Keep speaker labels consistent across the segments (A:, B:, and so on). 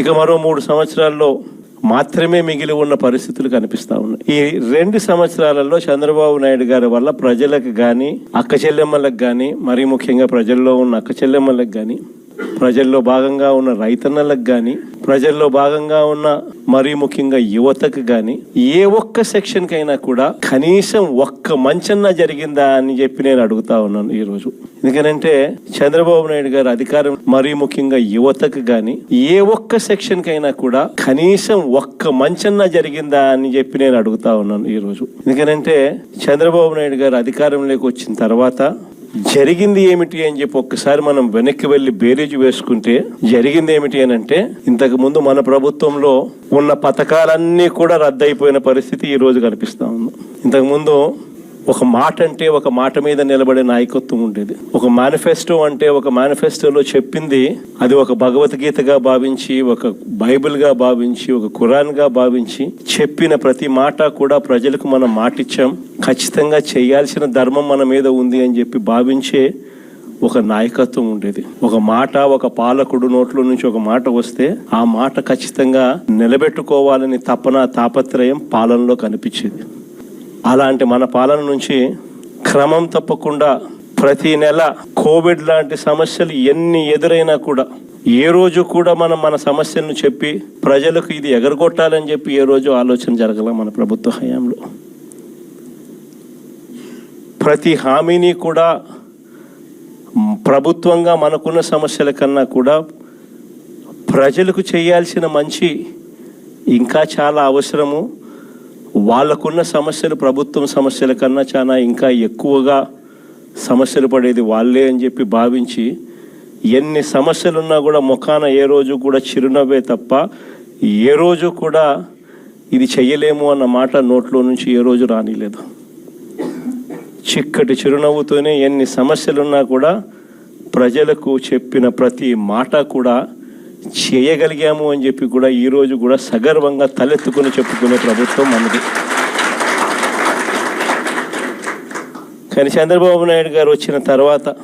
A: ఇక మరో 3 సంవత్సరాల్లో మాత్రమే మిగిలి ఉన్న పరిస్థితులు కనిపిస్తూ ఉన్నాయి. ఈ 2 సంవత్సరాలలో చంద్రబాబు నాయుడు గారి వల్ల ప్రజలకు కానీ, అక్క చెల్లెమ్మలకు కానీ, మరీ ముఖ్యంగా ప్రజల్లో ఉన్న అక్క చెల్లెమ్మలకు కానీ, ప్రజల్లో భాగంగా ఉన్న రైతన్నలకు కానీ, ప్రజల్లో భాగంగా ఉన్న మరీ ముఖ్యంగా యువతకు కానీ ఏ ఒక్క సెక్షన్ కైనా కూడా కనీసం ఒక్క మంచన్నా జరిగిందా అని చెప్పి నేను అడుగుతా ఉన్నాను ఈరోజు. ఎందుకంటే చంద్రబాబు నాయుడు గారు అధికారం మరీ ముఖ్యంగా యువతకు కానీ ఏ ఒక్క సెక్షన్ కైనా కూడా కనీసం ఒక్క మంచన్నా జరిగిందా అని చెప్పి నేను అడుగుతా ఉన్నాను ఈరోజు. ఎందుకంటే చంద్రబాబు నాయుడు గారు అధికారంలోకి వచ్చిన తర్వాత జరిగింది ఏమిటి అని చెప్పి ఒక్కసారి మనం వెనక్కి వెళ్ళి బేరీజు వేసుకుంటే జరిగింది ఏమిటి అని అంటే, ఇంతకు ముందు మన ప్రభుత్వంలో ఉన్న పథకాలన్నీ కూడా రద్దయిపోయిన పరిస్థితి ఈ రోజు కనిపిస్తా ఉంది. ఇంతకు ముందు ఒక మాట అంటే ఒక మాట మీద నిలబడే నాయకత్వం ఉండేది. ఒక మేనిఫెస్టో అంటే ఒక మేనిఫెస్టోలో చెప్పింది అది ఒక భగవద్గీతగా భావించి, ఒక బైబిల్గా భావించి, ఒక ఖురాన్గా భావించి చెప్పిన ప్రతి మాట కూడా ప్రజలకు మనం మాటిచ్చాం, ఖచ్చితంగా చేయాల్సిన ధర్మం మన మీద ఉంది అని చెప్పి భావించే ఒక నాయకత్వం ఉండేది. ఒక మాట, ఒక పాలకుడు నోట్లో నుంచి ఒక మాట వస్తే ఆ మాట ఖచ్చితంగా నిలబెట్టుకోవాలని తపన, తాపత్రయం పాలనలో కనిపించేది. అలాంటి మన పాలన నుంచి క్రమం తప్పకుండా ప్రతి నెల కోవిడ్ లాంటి సమస్యలు ఎన్ని ఎదురైనా కూడా ఏ రోజు కూడా మనం మన సమస్యలను చెప్పి ప్రజలకు ఇది ఎగరగొట్టాలని చెప్పి ఏ రోజు ఆలోచన జరగల మన ప్రభుత్వ హయాంలో. ప్రతి హామీని కూడా ప్రభుత్వంగా మనకున్న సమస్యల కన్నా కూడా ప్రజలకు చేయాల్సిన మంచి ఇంకా చాలా అవసరము. వాళ్ళకున్న సమస్యలు ప్రభుత్వం సమస్యల కన్నా చాలా ఇంకా ఎక్కువగా సమస్యలు పడేది వాళ్ళే అని చెప్పి భావించి ఎన్ని సమస్యలున్నా కూడా ముఖాన ఏ రోజు కూడా చిరునవ్వే తప్ప ఏ రోజు కూడా ఇది చెయ్యలేము అన్న మాట నోట్లో నుంచి ఏ రోజు రానిలేదు. చిక్కటి చిరునవ్వుతోనే ఎన్ని సమస్యలున్నా కూడా ప్రజలకు చెప్పిన ప్రతి మాట కూడా చేయగలిగాము అని చెప్పి కూడా ఈరోజు కూడా సగర్వంగా తలెత్తుకుని చెప్పుకునే ప్రభుత్వం మనది. కానీ చంద్రబాబు నాయుడు గారు వచ్చిన తర్వాత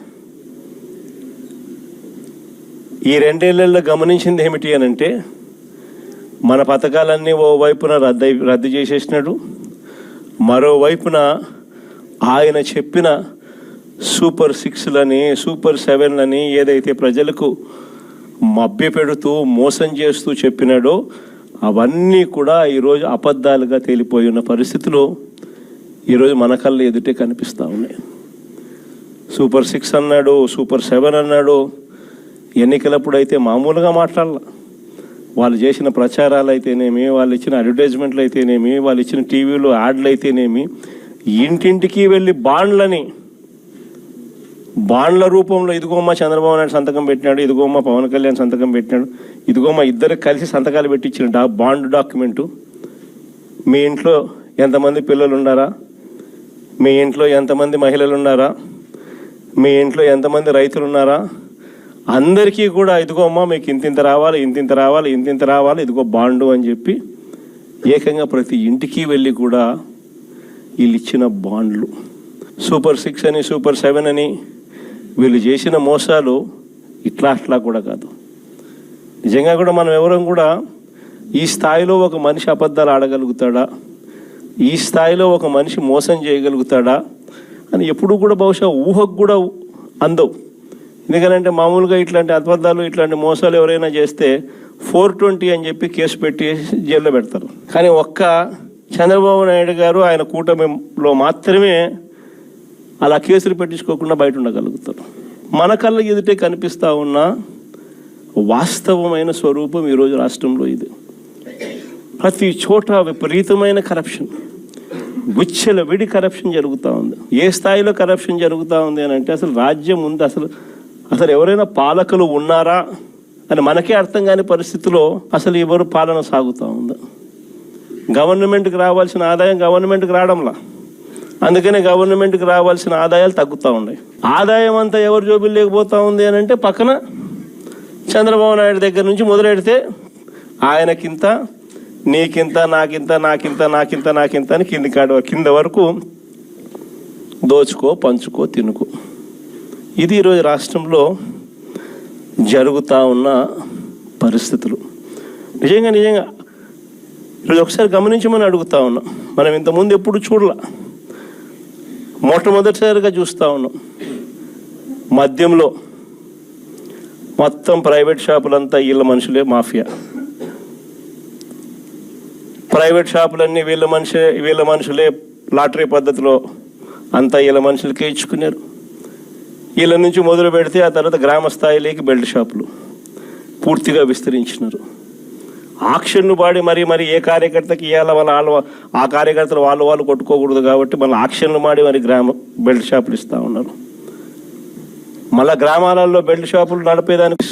A: ఈ 2 ఏళ్లలో గమనించింది ఏమిటి అని అంటే, మన పథకాలన్నీ ఓవైపున రద్దు చేసేసినాడు, మరోవైపున ఆయన చెప్పిన సూపర్ 6లని, సూపర్ 7లని ఏదైతే ప్రజలకు మభ్యపెడుతూ మోసం చేస్తూ చెప్పినాడో అవన్నీ కూడా ఈరోజు అబద్ధాలుగా తేలిపోయి ఉన్న పరిస్థితులు ఈరోజు మన కళ్ళ ఎదుటే కనిపిస్తూ ఉన్నాయి. సూపర్ 6 అన్నాడు, సూపర్ 7 అన్నాడు. ఎన్నికలప్పుడు అయితే మామూలుగా మాట్లాడాల. వాళ్ళు చేసిన ప్రచారాలు అయితేనేమి, వాళ్ళు ఇచ్చిన అడ్వర్టైజ్మెంట్లు అయితేనేమి, వాళ్ళు ఇచ్చిన టీవీలో యాడ్లు అయితేనేమి, ఇంటింటికి వెళ్ళి బాండ్ల రూపంలో ఇదిగోమ్మ చంద్రబాబు నాయుడు సంతకం పెట్టినాడు, ఇదిగోమ్మ పవన్ కళ్యాణ్ సంతకం పెట్టినాడు, ఇదిగోమ్మ ఇద్దరు కలిసి సంతకాలు పెట్టించిన బాండ్ డాక్యుమెంటు. మీ ఇంట్లో ఎంతమంది పిల్లలు ఉన్నారా, మీ ఇంట్లో ఎంతమంది మహిళలు ఉన్నారా, మీ ఇంట్లో ఎంతమంది రైతులు ఉన్నారా, అందరికీ కూడా ఇదిగోమ్మ మీకు ఇంతింత రావాలి, ఇంతింత రావాలి, ఇంతింత రావాలి, ఇదిగో బాండు అని చెప్పి ఏకంగా ప్రతి ఇంటికి వెళ్ళి కూడా వీళ్ళు ఇచ్చిన బాండ్లు. సూపర్ 6 అని, సూపర్ 7 అని వీళ్ళు చేసిన మోసాలు ఇట్లా కూడా కాదు. నిజంగా కూడా మనం ఎవరం కూడా ఈ స్థాయిలో ఒక మనిషి అబద్ధాలు ఆడగలుగుతాడా, ఈ స్థాయిలో ఒక మనిషి మోసం చేయగలుగుతాడా అని ఎప్పుడు కూడా బహుశా ఊహకు కూడా అందవు. ఎందుకంటే మామూలుగా ఇట్లాంటి అబద్ధాలు, ఇట్లాంటి మోసాలు ఎవరైనా చేస్తే 420 అని చెప్పి కేసు పెట్టి జైల్లో పెడతారు. కానీ ఒక్క చంద్రబాబు నాయుడు గారు ఆయన కూటమిలో మాత్రమే అలా కేసులు పెట్టించుకోకుండా బయట ఉండగలుగుతారు. మన కళ్ళ ఎదుటే కనిపిస్తూ ఉన్న వాస్తవమైన స్వరూపం ఈరోజు రాష్ట్రంలో ఇది. ప్రతి చోట విపరీతమైన కరప్షన్, విడి కరప్షన్ జరుగుతూ ఉంది. ఏ స్థాయిలో కరప్షన్ జరుగుతూ ఉంది అని అంటే, అసలు రాజ్యం ఉంది, అసలు ఎవరైనా పాలకులు ఉన్నారా అని మనకే అర్థం కాని పరిస్థితిలో అసలు ఎవరు పాలన సాగుతూ ఉంది. గవర్నమెంట్కి రావాల్సిన ఆదాయం గవర్నమెంట్కి రావడంలా, అందుకనే గవర్నమెంట్కి రావాల్సిన ఆదాయాలు తగ్గుతూ ఉన్నాయి. ఆదాయం అంతా ఎవరు జోబులు లేకపోతూ ఉంది అని అంటే, పక్కన చంద్రబాబు నాయుడు దగ్గర నుంచి మొదలెడితే ఆయనకింత, నీకింత, నాకింత, నాకింత, నాకింత, నాకింత అని కింద వరకు దోచుకో, పంచుకో, తినుకో. ఇది ఈరోజు రాష్ట్రంలో జరుగుతూ ఉన్న పరిస్థితులు. నిజంగా ఈరోజు ఒకసారి గమనించమని అడుగుతా ఉన్నాం. మనం ఇంతకుముందు ఎప్పుడు చూడలా, మొట్టమొదటిసారిగా చూస్తూ ఉన్నాం. మద్యంలో మొత్తం ప్రైవేట్ షాపులంతా వీళ్ళ మనుషులే మాఫియా. ప్రైవేట్ షాపులన్నీ వీళ్ళ మనుషులే లాటరీ పద్ధతిలో అంతా వీళ్ళ మనుషులకే ఇచ్చుకున్నారు. వీళ్ళ నుంచి మొదలు పెడితే ఆ తర్వాత గ్రామ స్థాయిలోకి బెల్ట్ షాపులు పూర్తిగా విస్తరించినారు. ఆక్షన్ను పాడి మరి ఏ కార్యకర్తకి ఇవ్వాల ఆ కార్యకర్తలు వాళ్ళు కొట్టుకోకూడదు కాబట్టి మళ్ళీ ఆక్షన్లు మాడి మరి బెల్ట్ షాపులు ఇస్తూ ఉన్నారు. మళ్ళీ గ్రామాలలో బెల్ట్ షాపులు నడిపేదానికి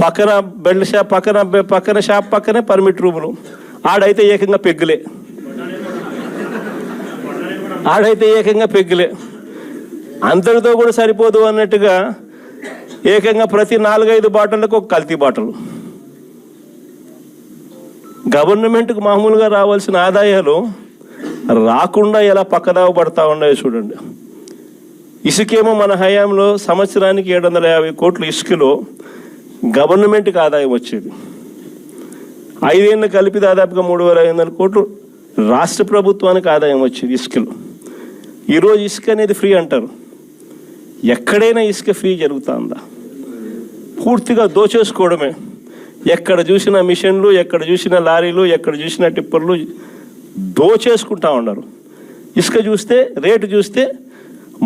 A: పక్కన బెల్ట్ షాప్ పక్కన షాప్ పక్కనే పర్మిట్ రూములు. ఆడైతే ఏకంగా పెగ్గులే అందరితో కూడా సరిపోదు అన్నట్టుగా ఏకంగా ప్రతి 4-5 బాటలకు ఒక కల్తీ బాటలు. గవర్నమెంట్కి మామూలుగా రావాల్సిన ఆదాయాలు రాకుండా ఎలా పక్కదావ పడతా ఉన్నాయో చూడండి. ఇసుకేమో మన హయాంలో సంవత్సరానికి 750 కోట్లు ఇసుకలో గవర్నమెంట్కి ఆదాయం వచ్చేది. 5 ఏళ్ళు కలిపి దాదాపుగా 3500 కోట్లు రాష్ట్ర ప్రభుత్వానికి ఆదాయం వచ్చేది ఇసుకలో. ఈరోజు ఇసుక అనేది ఫ్రీ అంటారు. ఎక్కడైనా ఇసుక ఫ్రీ జరుగుతూ ఉందా? పూర్తిగా దోచేసుకోవడమే. ఎక్కడ చూసిన మిషన్లు, ఎక్కడ చూసిన లారీలు, ఎక్కడ చూసిన టిప్పర్లు దోచేసుకుంటా ఉన్నారు. ఇసుక చూస్తే రేటు చూస్తే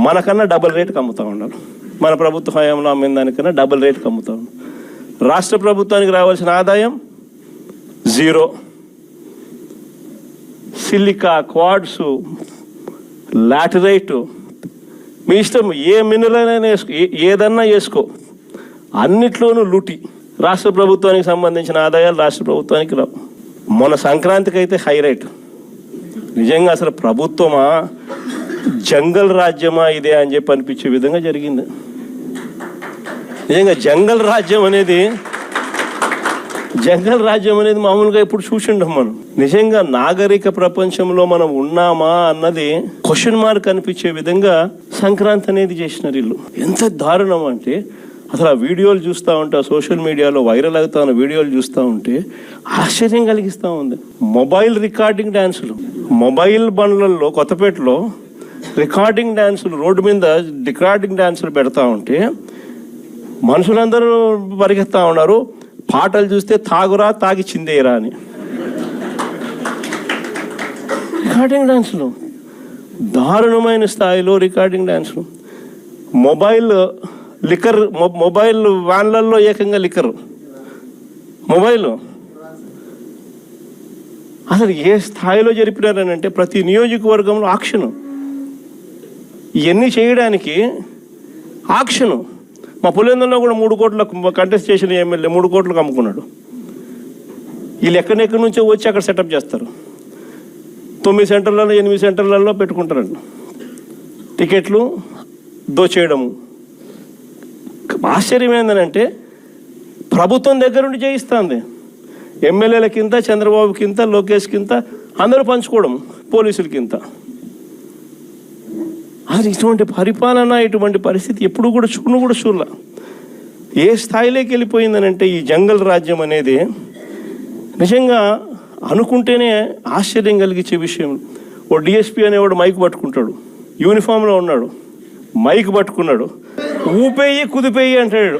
A: మనకన్నా డబుల్ రేటుకి అమ్ముతూ ఉన్నారు. మన ప్రభుత్వ హయాంలో అమ్మిన దానికన్నా డబుల్ రేటుకి అమ్ముతూ ఉన్నారు. రాష్ట్ర ప్రభుత్వానికి రావాల్సిన ఆదాయం 0. సిలికా, క్వాడ్స్, లాటరైట్, మీ ఇష్టం ఏ మినరల్ అయినా వేసుకో, ఏదన్నా వేసుకో, అన్నిట్లోనూ లూటి. రాష్ట్ర ప్రభుత్వానికి సంబంధించిన ఆదాయాలు రాష్ట్ర ప్రభుత్వానికి రావు. మొన్న సంక్రాంతికి అయితే హైలైట్. నిజంగా అసలు ప్రభుత్వమా జంగల్ రాజ్యమా ఇదే అని చెప్పి అనిపించే విధంగా జరిగింది. నిజంగా జంగల్ రాజ్యం అనేది మామూలుగా ఇప్పుడు చూసిండం మనం. నిజంగా నాగరిక ప్రపంచంలో మనం ఉన్నామా అన్నది క్వశ్చన్ మార్క్ అనిపించే విధంగా సంక్రాంతి అనేది చేసినారు వీళ్ళు. ఎంత దారుణం అంటే అసలు ఆ వీడియోలు చూస్తూ ఉంటే, ఆ సోషల్ మీడియాలో వైరల్ అవుతా ఉన్న వీడియోలు చూస్తూ ఉంటే ఆశ్చర్యం కలిగిస్తూ ఉంది. మొబైల్ రికార్డింగ్ డ్యాన్సులు, మొబైల్ బండ్లలో కొత్తపేటలో రికార్డింగ్ డ్యాన్సులు, రోడ్డు మీద రికార్డింగ్ డ్యాన్సులు పెడతా ఉంటే మనుషులందరూ పరిగెత్తా ఉన్నారు. పాటలు చూస్తే తాగురా తాగి చిందేరా అని. రికార్డింగ్ డ్యాన్సులు, దారుణమైన స్థాయిలో రికార్డింగ్ డ్యాన్సులు. మొబైల్ వ్యాన్లలో ఏకంగా లిక్కర్, మొబైల్ అసలు ఏ స్థాయిలో జరిపినారనంటే ప్రతి నియోజకవర్గంలో ఆక్షను. ఇవన్నీ చేయడానికి ఆక్షను. మా పులివెందులలో కూడా 3 కోట్లకు కంటెస్ట్ చేసిన ఎమ్మెల్యే 3 కోట్లకు అమ్ముకున్నాడు. వీళ్ళు ఎక్కడెక్కడి నుంచో వచ్చి అక్కడ సెటప్ చేస్తారు. 9 సెంటర్లలో 8 సెంటర్లలో పెట్టుకుంటారండి. టికెట్లు దోచేయడము. ఆశ్చర్యం ఏంటంటే ప్రభుత్వం దగ్గర నుండి చేయిస్తుంది. ఎమ్మెల్యేలకింత, చంద్రబాబుకింత, లోకేష్కింత అందరూ పంచుకోవడం, పోలీసులకింత. అది ఇటువంటి పరిపాలన, ఇటువంటి పరిస్థితి ఎప్పుడు కూడా చూడలే. ఏ స్థాయిలోకి వెళ్ళిపోయిందనంటే ఈ జంగల్ రాజ్యం అనేది నిజంగా అనుకుంటేనే ఆశ్చర్యం కలిగించే విషయం. ఓ డిఎస్పీ అనేవాడు మైక్ పట్టుకుంటాడు, యూనిఫామ్లో ఉన్నాడు, మైక్ పట్టుకున్నాడు, ఊపేయి కుదిపేయి అంటాడు.